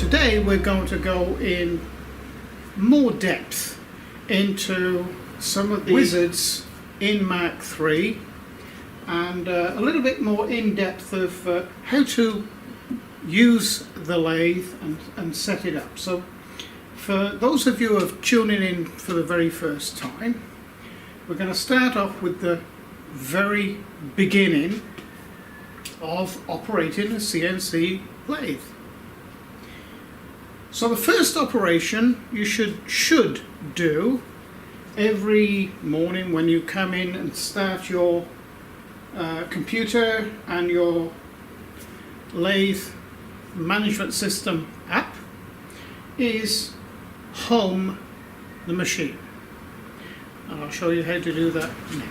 today we're going to go in more depth into some of the wizards in Mach 3 and a little bit more in depth of how to use the lathe and set it up. So for those of you who are tuning in for the very first time, we're going to start off with the very beginning of operating a CNC lathe. So the first operation you should do every morning when you come in and start your computer and your lathe management system app is home the machine. And I'll show you how to do that now.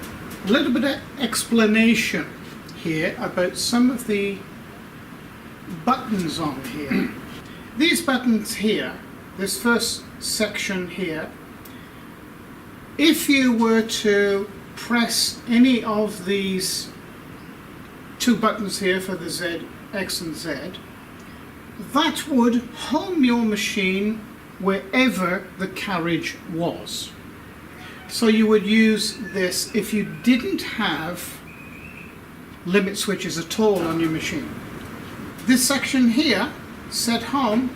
A little bit of explanation here about some of the buttons on here. These buttons here, this first section here, if you were to press any of these two buttons here for the Z, X and Z, that would home your machine wherever the carriage was. So you would use this if you didn't have limit switches at all on your machine. This section here, set home,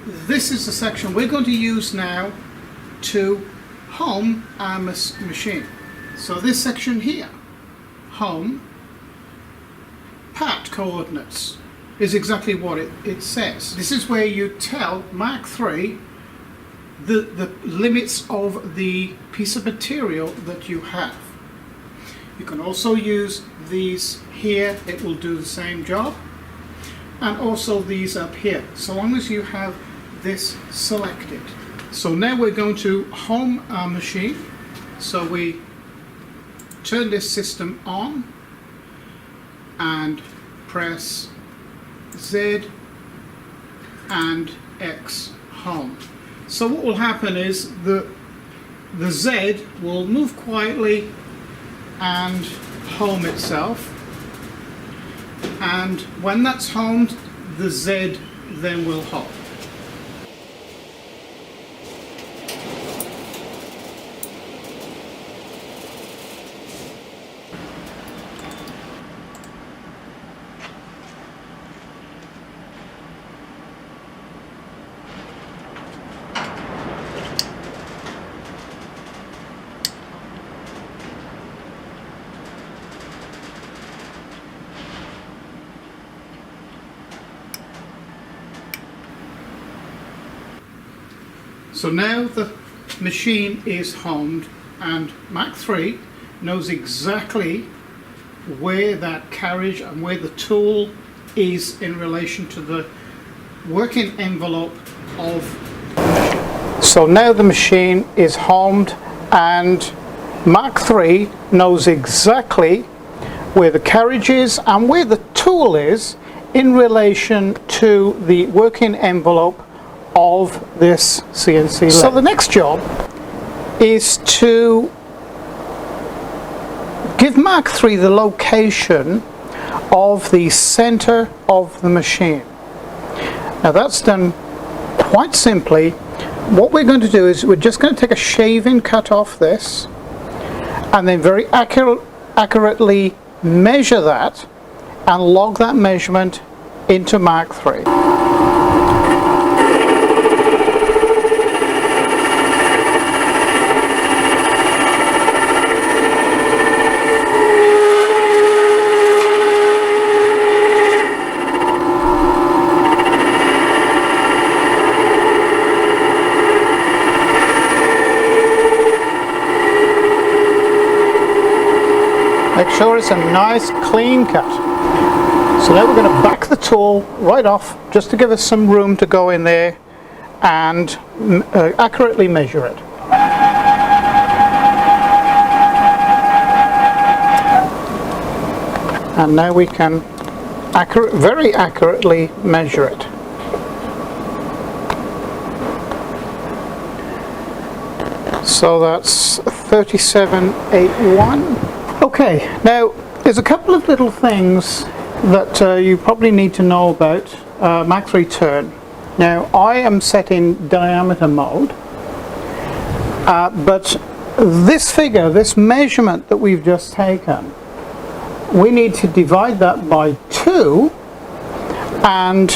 this is the section we're going to use now to home our machine. So this section here, home, part coordinates, is exactly what it says. This is where you tell Mach 3 the limits of the piece of material that you have. You can also use these here, it will do the same job, and also these up here, so long as you have this selected. So now we're going to home our machine. So we turn this system on and press Z and X home. So what will happen is the Z will move quietly and home itself, and when that's homed, the Z then will home. So now the machine is homed and Mach 3 knows exactly where that carriage and where the tool is in relation to the working envelope of the machine. So now the machine is homed and Mach 3 knows exactly where the carriage is and where the tool is in relation to the working envelope of this CNC lathe. So the next job is to give Mach 3 the location of the center of the machine. Now that's done quite simply. What we're going to do is we're just going to take a shaving cut off this and then very accurately measure that and log that measurement into Mach 3. Make sure it's a nice clean cut. So now we're going to back the tool right off just to give us some room to go in there and accurately measure it. And now we can very accurately measure it. So that's 3781. Okay, now there's a couple of little things that you probably need to know about Mach 3 turn. Now I am set in diameter mode, but this figure, this measurement that we've just taken, we need to divide that by 2 and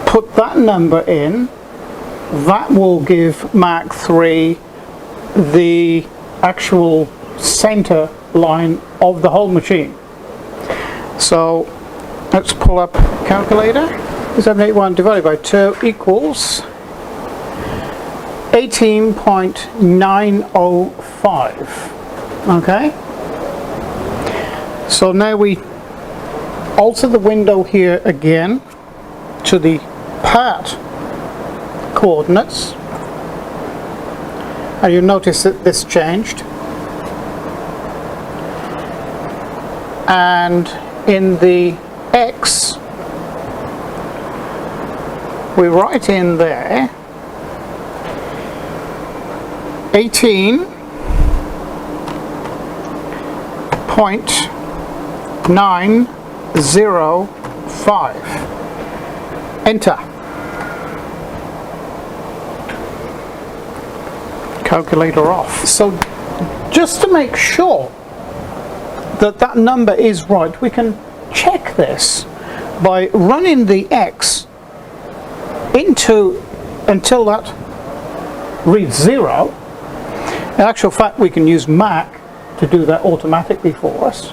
put that number in. That will give Mach3 the actual center line of the whole machine. So let's pull up calculator. 781 divided by 2 equals 18.905. Okay, so now we alter the window here again to the part coordinates, and you notice that this changed, and in the X we write in there 18.905. Enter. Calculator off. So just to make sure that that number is right, we can check this by running the X until that reads 0. In actual fact, we can use Mach to do that automatically for us,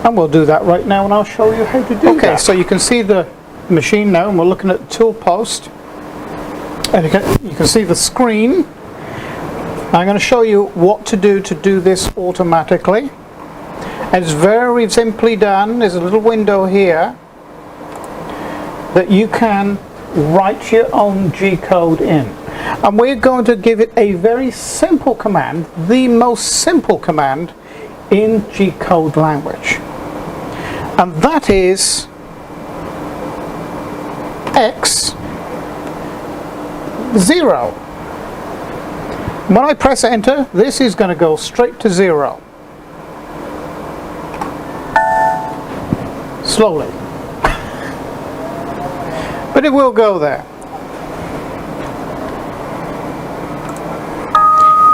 and we'll do that right now, and I'll show you how to do that. Okay, so you can see the machine now, and we're looking at the tool post, and you can see the screen. I'm going to show you what to do this automatically. And it's very simply done. There's a little window here that you can write your own G-code in. And we're going to give it a very simple command, the most simple command in G-code language. And that is X 0. When I press enter, this is going to go straight to 0. Slowly. But it will go there.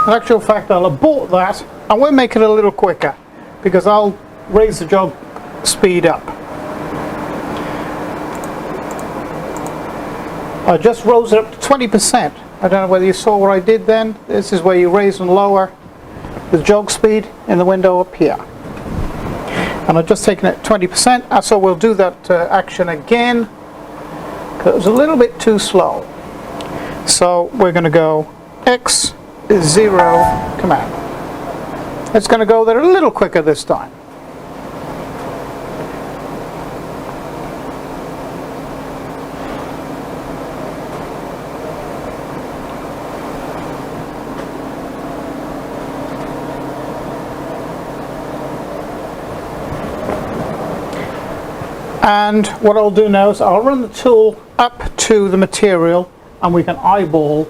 In actual fact, I'll abort that, and we'll make it a little quicker, because I'll raise the jog speed up. I just rose it up to 20%. I don't know whether you saw what I did then. This is where you raise and lower the jog speed in the window up here. And I've just taken it 20%, so we'll do that action again, because it was a little bit too slow. So we're going to go X 0 command. It's going to go there a little quicker this time. And what I'll do now is I'll run the tool up to the material, and we can eyeball,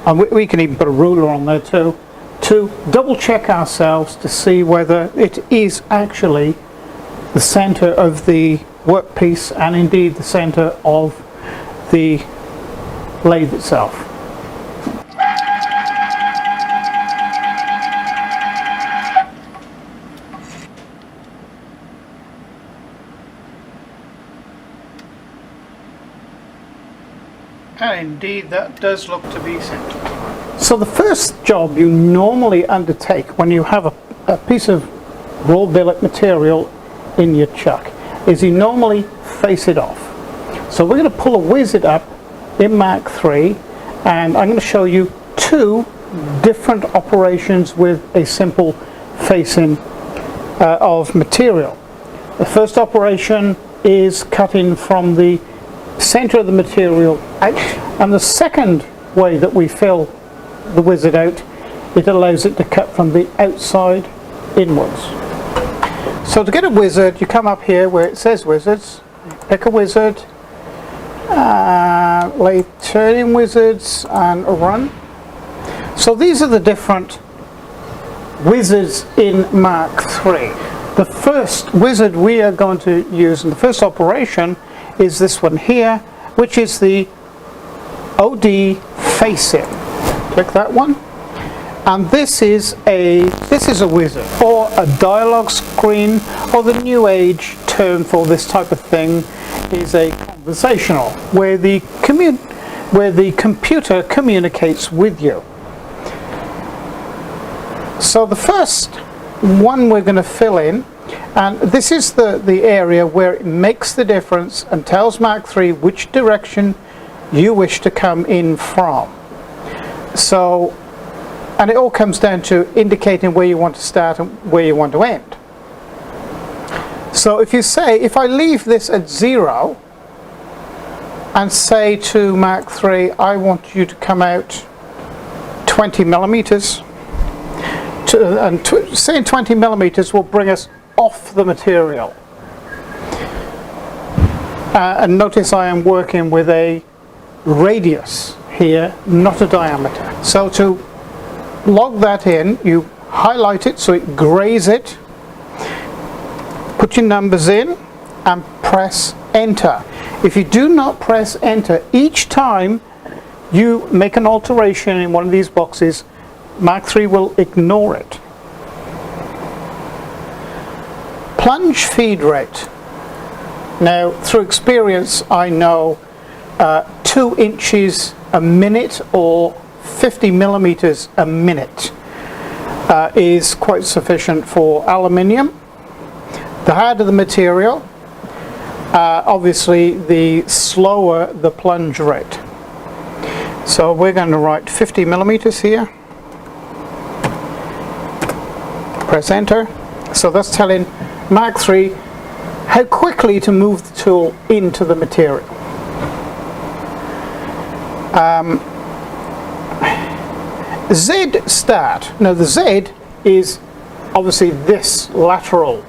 and we can even put a ruler on there too, to double check ourselves to see whether it is actually the center of the workpiece, and indeed the center of the lathe itself. And indeed that does look to be centered. So the first job you normally undertake when you have a piece of raw billet material in your chuck is you normally face it off. So we're going to pull a wizard up in Mach3, and I'm going to show you 2 different operations with a simple facing of material. The first operation is cutting from the center of the material out, and the second way that we fill the wizard out, it allows it to cut from the outside inwards. So to get a wizard, you come up here where it says wizards, pick a wizard, lathe turning wizards, and run. So these are the different wizards in Mach3. The first wizard we are going to use in the first operation is this one here, which is the OD Facing. Click that one. And this is a wizard, or a dialog screen, or the new age term for this type of thing is a conversational, where the computer communicates with you. So the first one we're going to fill in, and this is the area where it makes the difference and tells Mach3 which direction you wish to come in from. So, and it all comes down to indicating where you want to start and where you want to end. So if you say, if I leave this at 0 and say to Mach3, I want you to come out 20 millimeters, saying 20 millimeters will bring us off the material. And notice I am working with a radius here, not a diameter. So to log that in, you highlight it so it grays it, put your numbers in and press enter. If you do not press enter, each time you make an alteration in one of these boxes, Mach3 will ignore it. Plunge feed rate. Now, through experience, I know 2 inches a minute or 50 millimeters a minute is quite sufficient for aluminium. The harder the material, obviously the slower the plunge rate. So we're going to write 50 millimeters here. Press enter. So that's telling Mach3 how quickly to move the tool into the material. Z start. Now the Z is obviously this lateral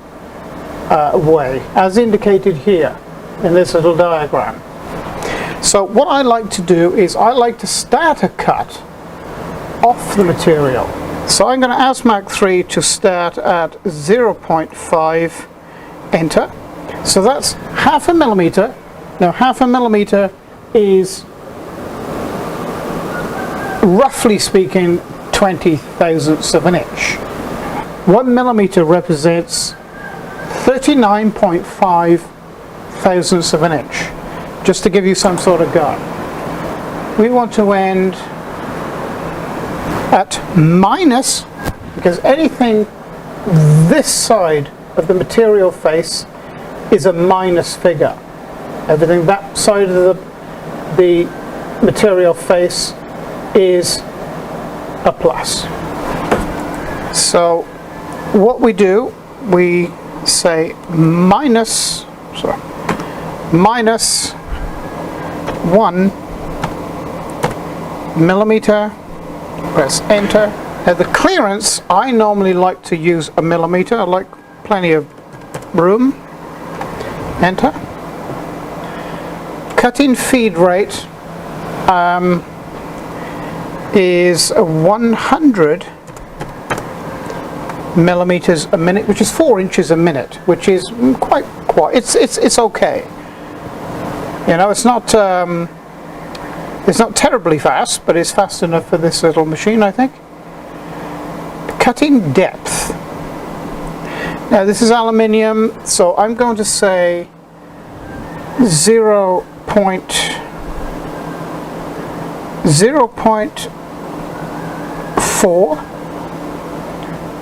way, as indicated here in this little diagram. So what I like to do is I like to start a cut off the material. So I'm going to ask Mach3 to start at 0.5, enter. So that's half a millimeter. Now half a millimeter is, roughly speaking, 20 thousandths of an inch. 1 millimeter represents 39.5 thousandths of an inch, just to give you some sort of guide. We want to end at minus, because anything this side of the material face is a minus figure. Everything that side of the material face is a plus. So what we do, we say minus 1 millimeter, press enter. Now the clearance, I normally like to use a millimeter. I like plenty of room. Enter. Cutting feed rate is 100 millimeters a minute, which is 4 inches a minute, which is quite it's okay. You know, it's not terribly fast, but it's fast enough for this little machine, I think. Cutting depth. Now this is aluminium, so I'm going to say 0.4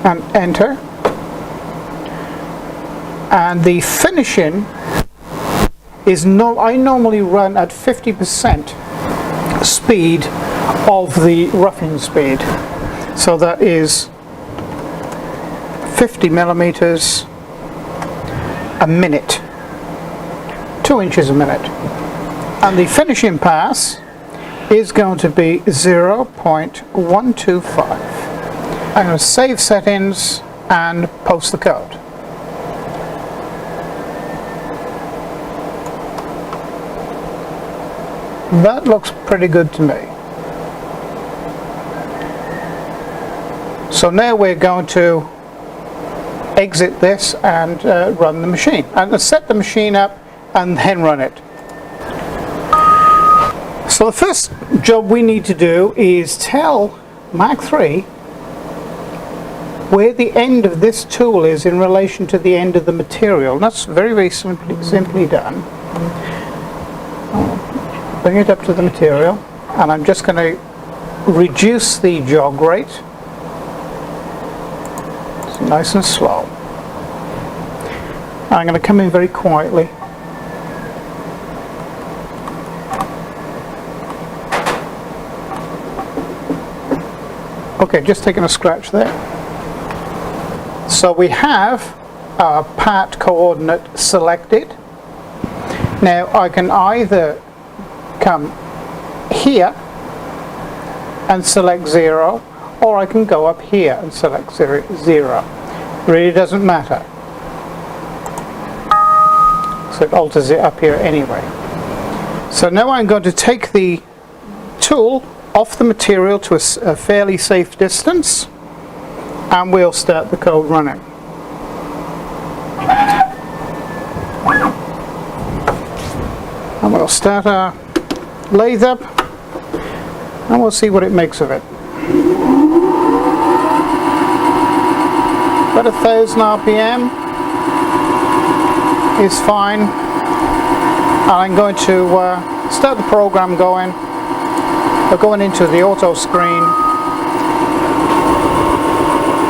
and enter. And the finishing is I normally run at 50% speed of the roughing speed. So that is 50 millimeters a minute, 2 inches a minute. And the finishing pass is going to be 0.125. I'm going to save settings and post the code. That looks pretty good to me. So now we're going to exit this and run the machine. I'm going to set the machine up and then run it. So the first job we need to do is tell Mach3 where the end of this tool is in relation to the end of the material. And that's very simply done. I'll bring it up to the material, and I'm just going to reduce the jog rate. It's nice and slow. I'm going to come in very quietly. Okay, just taking a scratch there. So we have our part coordinate selected. Now I can either come here and select 0, or I can go up here and select 0. Really doesn't matter. So it alters it up here anyway. So now I'm going to take the tool off the material to a fairly safe distance, and we'll start the code running. And we'll start our lathe up, and we'll see what it makes of it. About 1,000 RPM is fine. And I'm going to start the program going. We're going into the auto screen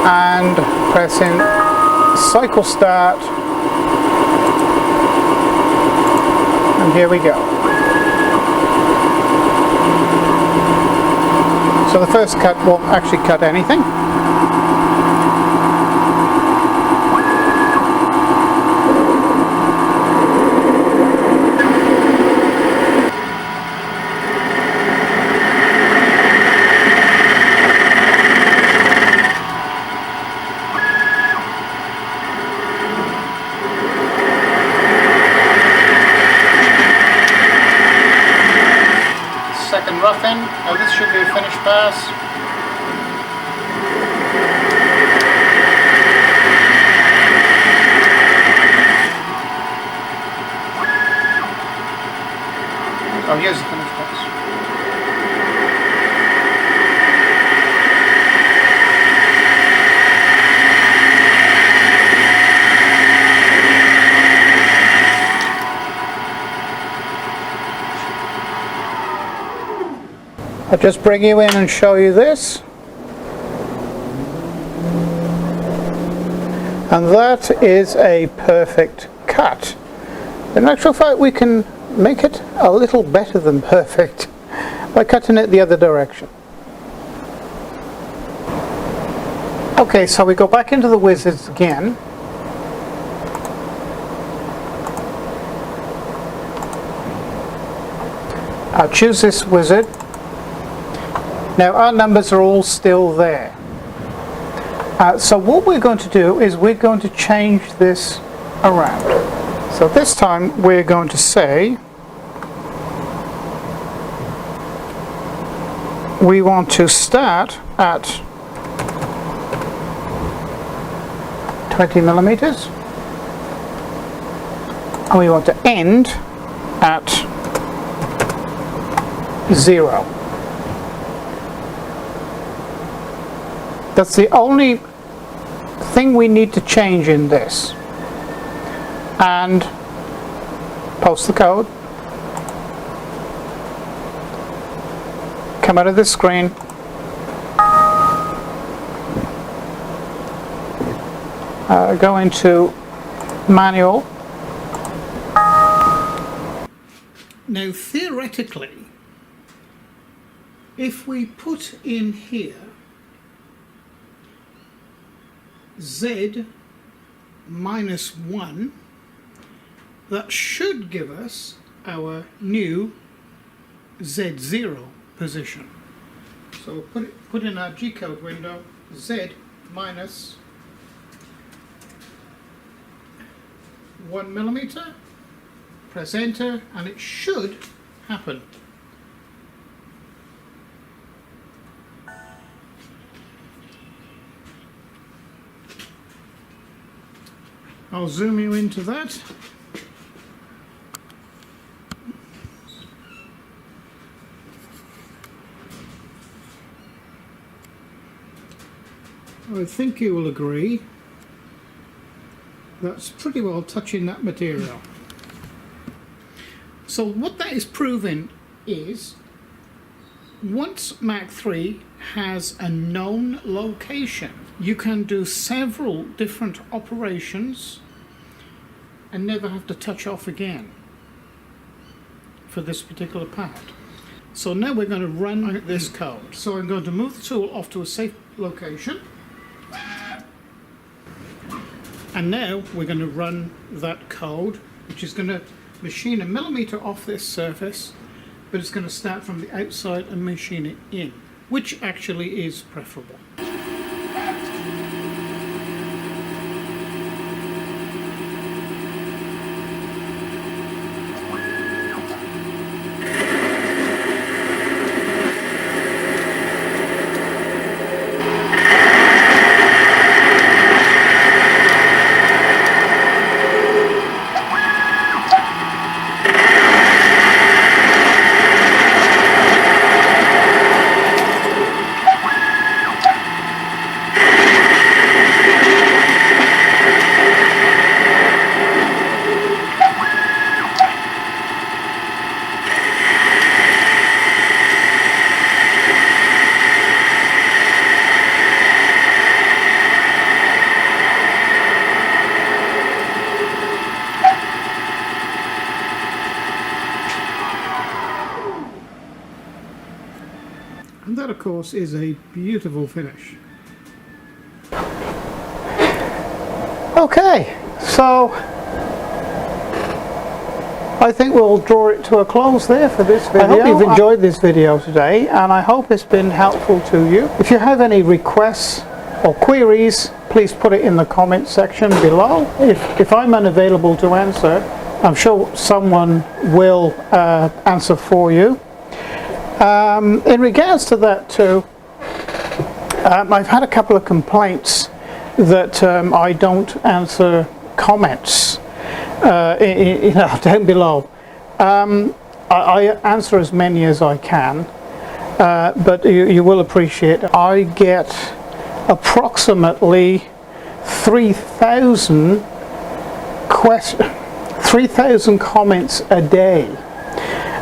and pressing cycle start, and here we go. So the first cut won't actually cut anything. Second roughing. Now this should be a finished pass. Oh, here's the finished pass. I'll just bring you in and show you this. And that is a perfect cut. In actual fact, we can make it a little better than perfect by cutting it the other direction. Okay, so we go back into the wizards again. I'll choose this wizard. Now our numbers are all still there. So what we're going to do is we're going to change this around. So this time we're going to say we want to start at 20 millimeters, and we want to end at 0. That's the only thing we need to change in this. And post the code. Come out of the screen. Go into manual. Now theoretically, if we put in here Z minus 1, that should give us our new Z0 position. So we'll put in our G-code window Z minus 1 millimeter, press enter, and it should happen. I'll zoom you into that. I think you will agree that's pretty well touching that material. So what that is proving is, once Mach 3 has a known location, you can do several different operations and never have to touch off again for this particular part. So now we're going to run this code. So I'm going to move the tool off to a safe location, and now we're going to run that code, which is going to machine a millimeter off this surface, but it's going to start from the outside and machine it in, which actually is preferable. And that, of course, is a beautiful finish. Okay, so I think we'll draw it to a close there for this video. I hope you've enjoyed this video today, and I hope it's been helpful to you. If you have any requests or queries, please put it in the comment section below. If I'm unavailable to answer, I'm sure someone will answer for you. In regards to that too, I've had a couple of complaints that I don't answer comments down below. I answer as many as I can, but you will appreciate I get approximately 3,000 comments a day.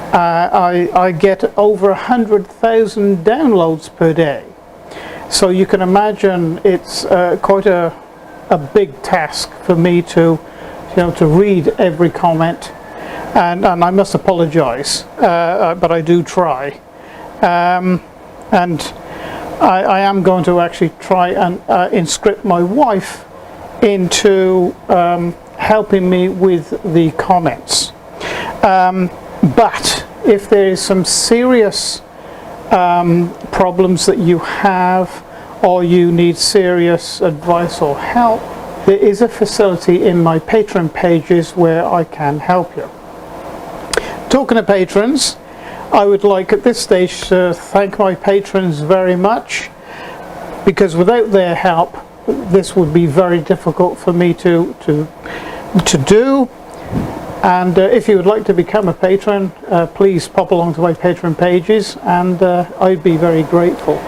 I get over 100,000 downloads per day. So you can imagine it's quite a big task for me to read every comment, and I must apologize, but I do try, and I am going to actually try and inscript my wife into helping me with the comments. But if there is some serious problems that you have, or you need serious advice or help, there is a facility in my Patron pages where I can help you. Talking of patrons, I would like at this stage to thank my patrons very much, because without their help this would be very difficult for me to do. And if you would like to become a patron, please pop along to my Patron pages, and I'd be very grateful.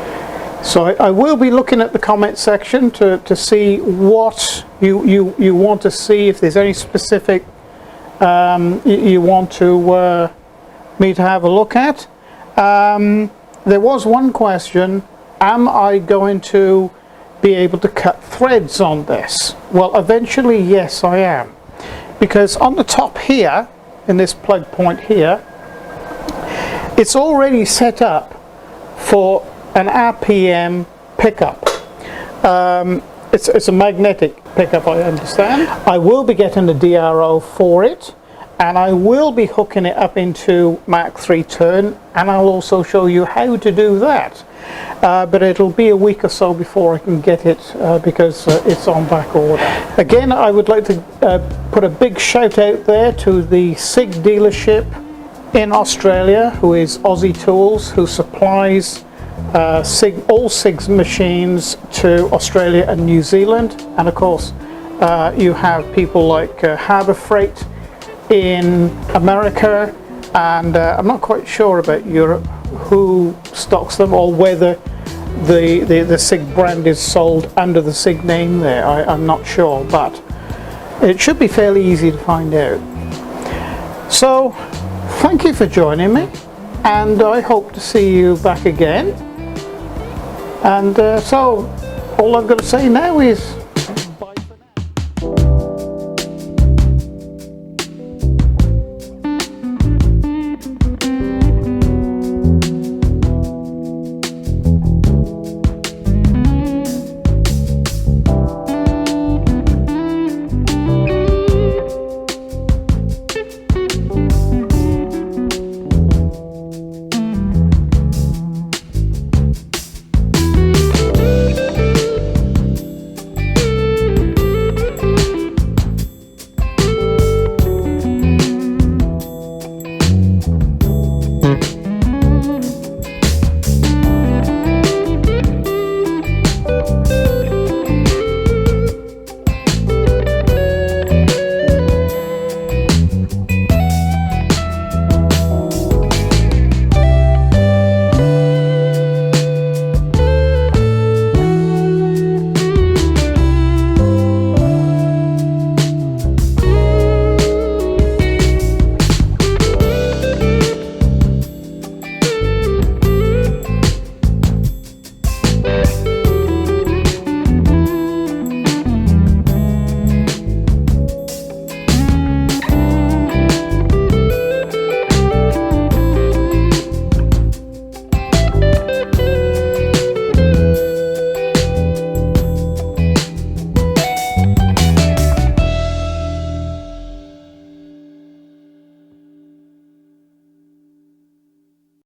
So I will be looking at the comment section to see what you want to see, if there's any specific you want to me to have a look at. There was one question: am I going to be able to cut threads on this? Well, eventually yes, I am. Because on the top here, in this plug point here, it's already set up for an RPM pickup. It's a magnetic pickup, I understand. I will be getting the DRO for it, and I will be hooking it up into Mach 3 turn, and I'll also show you how to do that. But it'll be a week or so before I can get it, because it's on back order. Again, I would like to put a big shout out there to the Sieg dealership in Australia, who is Aussie Tools, who supplies all Sieg's machines to Australia and New Zealand. And of course you have people like Harbour Freight in America, and I'm not quite sure about Europe who stocks them, or whether the Sieg brand is sold under the Sieg name there. I'm not sure, but it should be fairly easy to find out. So thank you for joining me, and I hope to see you back again. And so all I've got to say now is